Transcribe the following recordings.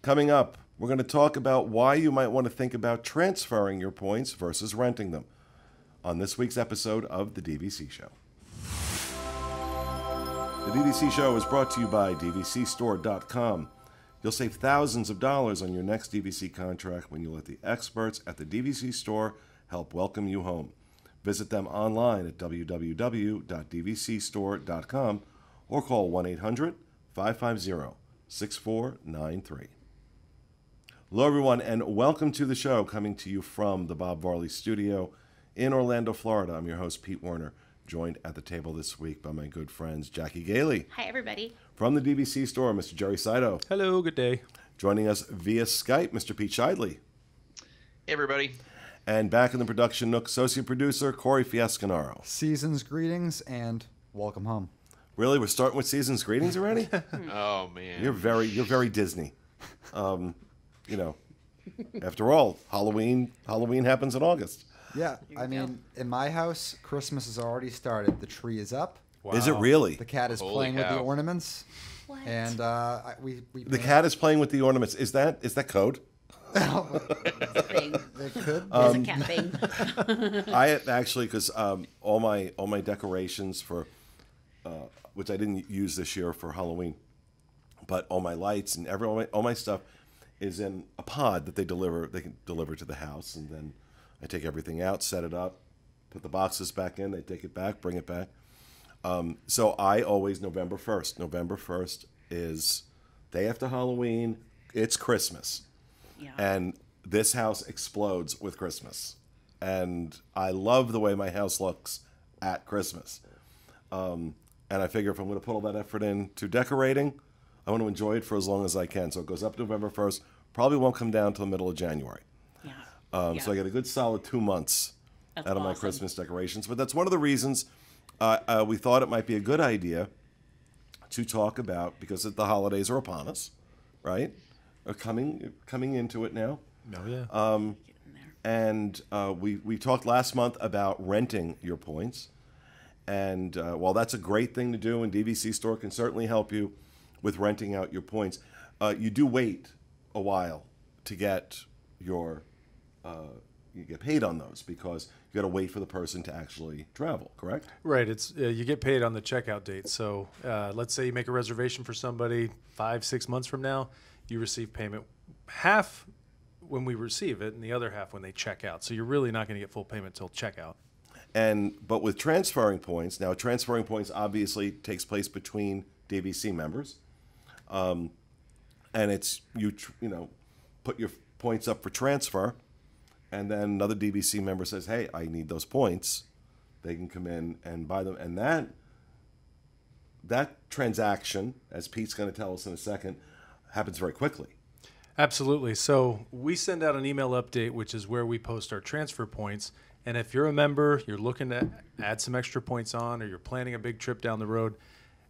Coming up, we're going to talk about why you might want to think about transferring your points versus renting them on this week's episode of The DVC Show. The DVC Show is brought to you by DVCstore.com. You'll save thousands of dollars on your next DVC contract when you let the experts at the DVC Store help welcome you home. Visit them online at www.dvcstore.com or call 1-800-550-6493. Hello, everyone, and welcome to the show, coming to you from the Bob Varley Studio in Orlando, Florida. I'm your host, Pete Werner, joined at the table this week by my good friends, Jackie Gailey. Hi, everybody. From the DVC Store, Mr. Jerry Saito. Hello, good day. Joining us via Skype, Mr. Pete Scheidley. Hey, everybody. And back in the production nook, associate producer, Corey Fiascanaro. Season's greetings and welcome home. Really? We're starting with season's greetings already? Oh, man. You're very Disney. You know, after all, Halloween happens in August. Yeah, I mean, in my house, Christmas has already started. The tree is up. Wow. Is it really? The cat is Holy playing with the cow. ornaments. What? And we The cat is playing with the ornaments. Is that code? It's a thing. They could. It's a cat thing. I actually, because all my decorations for, which I didn't use this year for Halloween, but all my lights and all my stuff is in a pod that they can deliver to the house, and then I take everything out, set it up, put the boxes back in, they take it back, bring it back. So I always, November 1st is day after Halloween, it's Christmas. Yeah. And this house explodes with Christmas. And I love the way my house looks at Christmas. And I figure if I'm going to put all that effort into decorating, I want to enjoy it for as long as I can. So it goes up November 1st, probably won't come down till the middle of January. Yeah. So I get a good solid 2 months That's out of my awesome. Christmas decorations. But that's one of the reasons we thought it might be a good idea to talk about, because the holidays are upon us, right? Are coming into it now. Oh, yeah. Get in there. And we talked last month about renting your points. And while that's a great thing to do, and DVC Store can certainly help you with renting out your points, you do wait a while to get you get paid on those, because you got to wait for the person to actually travel, correct? Right. It's you get paid on the checkout date. So let's say you make a reservation for somebody 5-6 months from now, you receive payment half when we receive it and the other half when they check out. So you're really not going to get full payment till checkout. But with transferring points, now transferring points obviously takes place between DVC members, and it's you put your points up for transfer, and then another DVC member says, "Hey, I need those points." They can come in and buy them, and that transaction, as Pete's going to tell us in a second, happens very quickly. Absolutely. So we send out an email update, which is where we post our transfer points. And if you're a member, you're looking to add some extra points on, or you're planning a big trip down the road,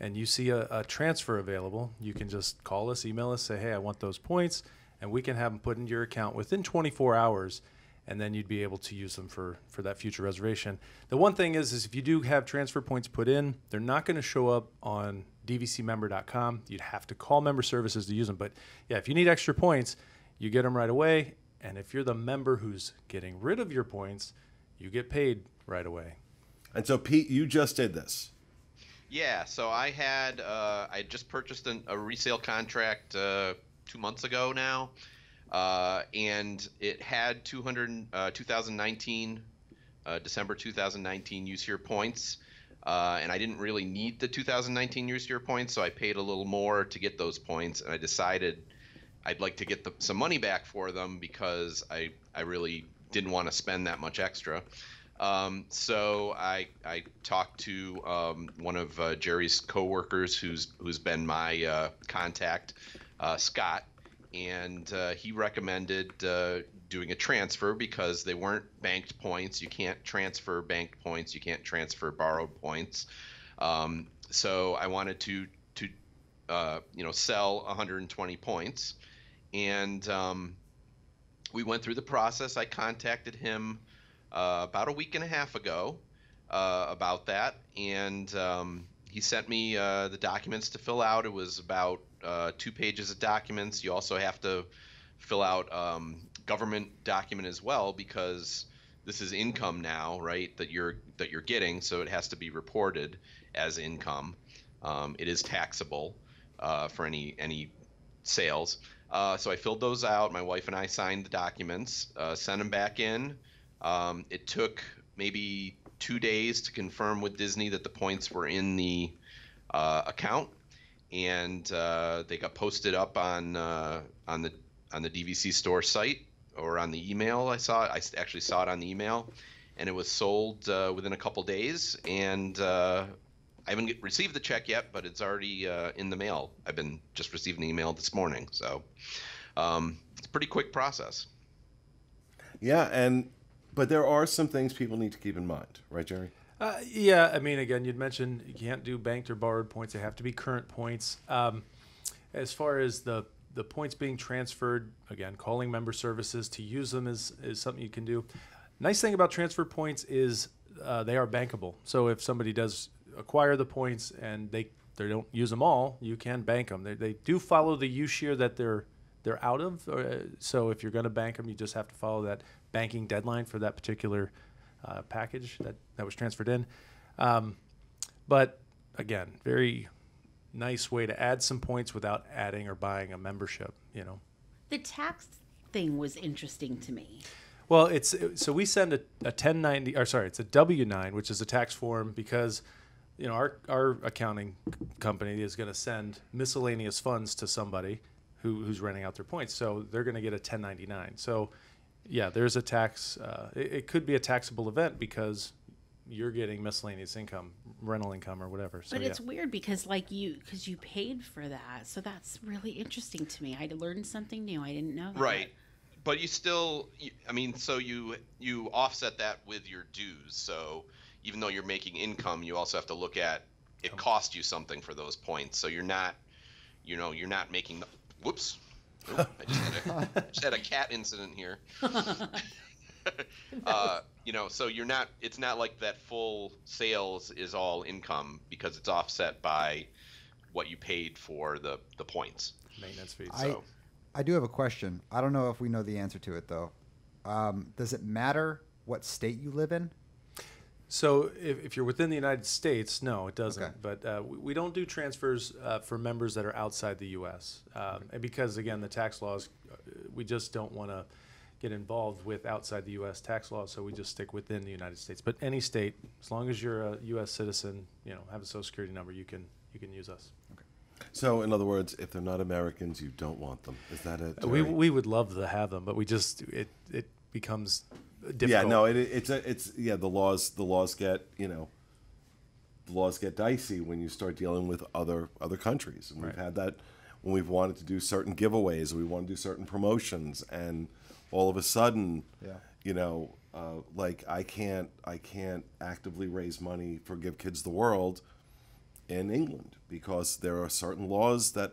and you see a transfer available, you can just call us, email us, say, hey, I want those points, and we can have them put into your account within 24 hours, and then you'd be able to use them for that future reservation. The one thing is if you do have transfer points put in, they're not going to show up on dvcmember.com. You'd have to call member services to use them. But yeah, if you need extra points, you get them right away. And if you're the member who's getting rid of your points, you get paid right away. And so, Pete, you just did this. Yeah, so I just purchased a resale contract 2 months ago now, and it had 2019, December 2019 use year points, and I didn't really need the 2019 use year points, so I paid a little more to get those points, and I decided I'd like to get some money back for them because I really didn't want to spend that much extra. So I talked to one of Jerry's coworkers who's been my contact, Scott, and he recommended doing a transfer because they weren't banked points. You can't transfer banked points. You can't transfer borrowed points. So I wanted to sell 120 points, and we went through the process. I contacted him about a week and a half ago about that, and he sent me the documents to fill out. It was about 2 pages of documents. You also have to fill out government document as well, because this is income now, right? That you're getting, so it has to be reported as income. It is taxable for any sales. So I filled those out. My wife and I signed the documents, sent them back in. It took maybe 2 days to confirm with Disney that the points were in the account, and they got posted up on the DVC store site, or on the email. I actually saw it on the email, and it was sold within a couple days. And I haven't received the check yet, but it's already in the mail. I've been just receiving the email this morning, so it's a pretty quick process. Yeah, but there are some things people need to keep in mind, right, Jerry? Yeah, I mean, again, you'd mentioned you can't do banked or borrowed points. They have to be current points. As far as the points being transferred, again, calling member services to use them is something you can do. Nice thing about transfer points is they are bankable. So if somebody does acquire the points and they don't use them all, you can bank them. They do follow the use year that they're out of. So if you're going to bank them, you just have to follow that banking deadline for that particular package that was transferred in. But again, very nice way to add some points without adding or buying a membership, you know. The tax thing was interesting to me. Well, so we send a 1090, or sorry, it's a W-9, which is a tax form, because you know our accounting company is going to send miscellaneous funds to somebody who's renting out their points, so they're going to get a 1099. So yeah, there's a tax. It could be a taxable event because you're getting miscellaneous income, rental income, or whatever. So, but it's weird because you paid for that, so that's really interesting to me. I learned something new. I didn't know that. Right, but you still, I mean, so you offset that with your dues. So even though you're making income, you also have to look at it cost you something for those points. So you're not making the. Whoops. Oh, I just had a cat incident here. So you're not. It's not like that full sales is all income, because it's offset by what you paid for the points. Maintenance fees. So. I do have a question. I don't know if we know the answer to it though. Does it matter what state you live in? So if you're within the United States, no, it doesn't. Okay. But we don't do transfers for members that are outside the U.S. And because, again, the tax laws, we just don't want to get involved with outside the U.S. tax laws, so we just stick within the United States. But any state, as long as you're a U.S. citizen, have a Social Security number, you can use us. Okay. So, in other words, if they're not Americans, you don't want them. Is that it? We would love to have them, but we just it becomes difficult. Yeah, no, it's the laws get dicey when you start dealing with other countries, and we've had that when we've wanted to do certain giveaways, we want to do certain promotions, and all of a sudden, like I can't actively raise money for Give Kids the World in England because there are certain laws that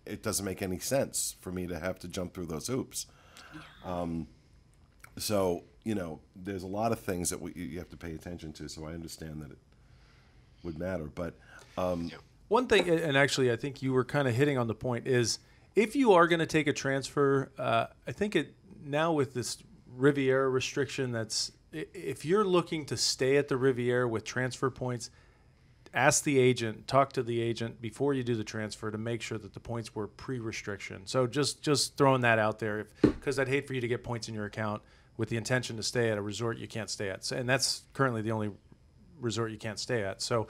it doesn't make any sense for me to have to jump through those hoops. So, there's a lot of things that you have to pay attention to, so I understand that it would matter. But one thing, and actually I think you were kind of hitting on the point, is if you are going to take a transfer, I think now with this Riviera restriction, if you're looking to stay at the Riviera with transfer points, talk to the agent before you do the transfer to make sure that the points were pre-restriction. So just throwing that out there, because I'd hate for you to get points in your account with the intention to stay at a resort you can't stay at. So, and that's currently the only resort you can't stay at. So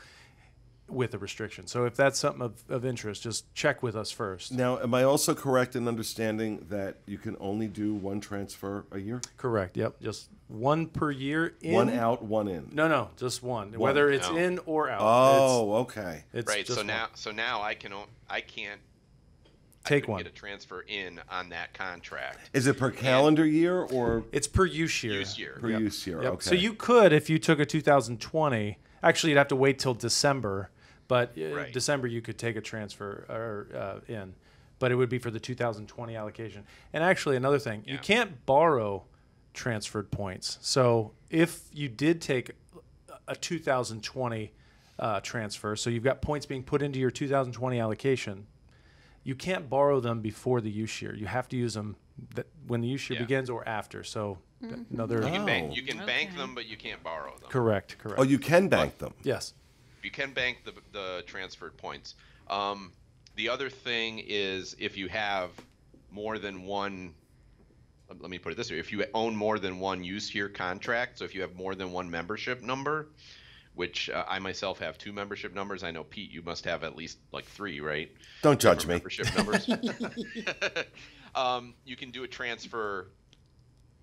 with a restriction. So if that's something of interest, just check with us first. Now, am I also correct in understanding that you can only do one transfer a year? Correct. Yep. Just one per year. One out, one in. No, just one. Whether it's in or out. Oh, okay. It's right. just So now I can't take one. Get a transfer in on that contract. Is it per calendar year or? It's per use year. Per use year. Yep. Okay. So you could, if you took a 2020. Actually, you'd have to wait till December. But December you could take a transfer in, but it would be for the 2020 allocation. And actually, another thing, you can't borrow transferred points. So if you did take a 2020 transfer, so you've got points being put into your 2020 allocation, You can't borrow them before the use year. You have to use them when the use year Yeah. begins or after. So another Oh. You can bank Okay. them, but you can't borrow them. correct. Oh, you can bank them. Yes. You can bank the transferred points. The other thing is if you have more than one. Let me put it this way: if you own more than one use year contract, so if you have more than one membership number, which I myself have 2 membership numbers. I know Pete, you must have at least like 3, right? Don't judge me. Membership numbers. You can do a transfer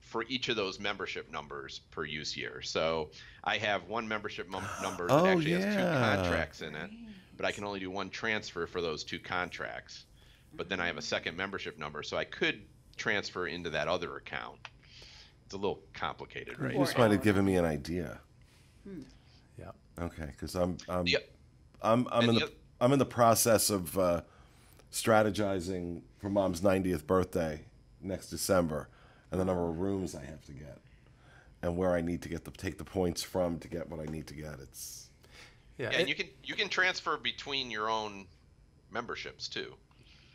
for each of those membership numbers per use year. So I have one membership number that Oh, actually has 2 yeah. contracts in it, but I can only do one transfer for those 2 contracts. But then I have a second membership number, so I could transfer into that other account. It's a little complicated, right? You just might have given me an idea. Yeah. Okay, because I'm Yeah. I'm And in the the oth- I'm in the process of strategizing for Mom's 90th birthday next December, and the number of rooms I have to get, and where I need to take the points from to get what I need to get. It's Yeah. And you can transfer between your own memberships too.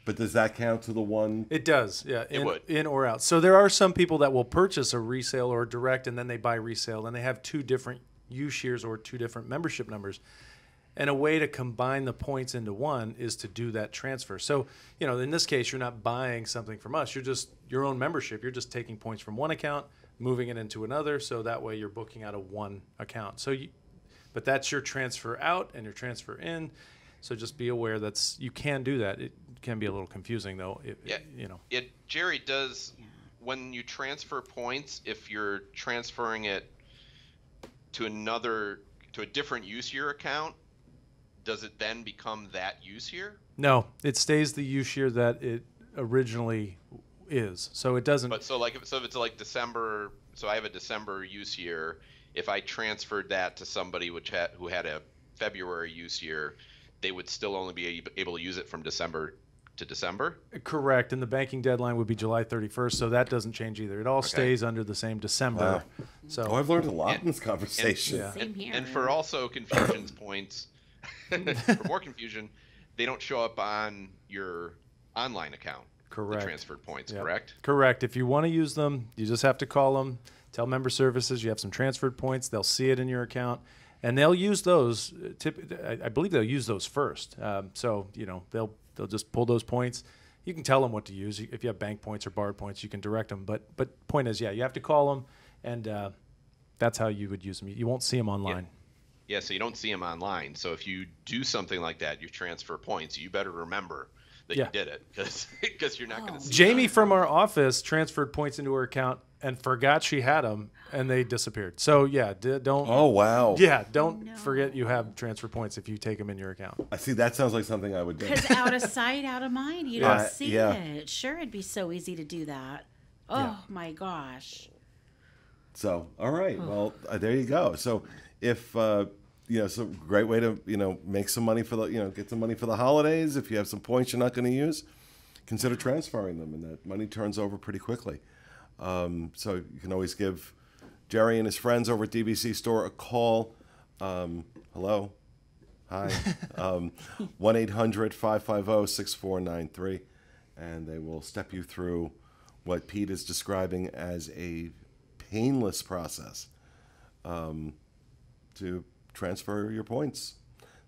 but does that count to the one? It does, yeah. It would. In or out. So there are some people that will purchase a resale or a direct, and then they buy resale, and they have 2 different use years or 2 different membership numbers. And a way to combine the points into one is to do that transfer. So, in this case, you're not buying something from us. You're just your own membership. You're just taking points from one account, moving it into another. So that way you're booking out of one account. But that's your transfer out and your transfer in. So just be aware you can do that. It can be a little confusing though. Jerry, does when you transfer points, if you're transferring it to a different use year account, does it then become that use year? No, it stays the use year that it originally is. So it doesn't. But if it's like December, so I have a December use year. If I transferred that to somebody who had a February use year, they would still only be able to use it from December to December? Correct. And the banking deadline would be July 31st. So that doesn't change either. It all stays under the same December. Wow. So Oh, I've learned a lot in this conversation. yeah. Same here. And for also confusion's points, for more confusion, they don't show up on your online account. Correct. The transferred points, Yep. correct? Correct. If you want to use them, you just have to call them, tell member services you have some transferred points. They'll see it in your account, and they'll use those. I believe they'll use those first. So they'll just pull those points. You can tell them what to use. If you have bank points or borrowed points, you can direct them. But point is, you have to call them, and that's how you would use them. You won't see them online. Yeah, so you don't see them online. So if you do something like that, you transfer points, you better remember that Yeah. you did it because you're not going to see Jamie them. from our office transferred points into her account and forgot she had them, and they disappeared. So don't. Oh wow. Yeah, don't No. forget you have transfer points if you take them in your account. I see. That sounds like something I would do. Because out of sight, out of mind, you Yeah, don't see yeah. it. Sure, it'd be so easy to do that. Oh Yeah. my gosh. So, all right. Well, there you go. So, if so great way to make some money for get some money for the holidays. If you have some points you're not going to use, consider transferring them, and that money turns over pretty quickly. So you can always give Jerry and his friends over at DVC Store a call. Hello, hi, 1-800-550-6493, and they will step you through what Pete is describing as a painless process to transfer your points.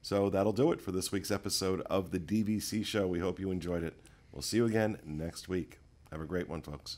So that'll do it for this week's episode of the DVC Show. We hope you enjoyed it. We'll see you again next week. Have a great one, folks.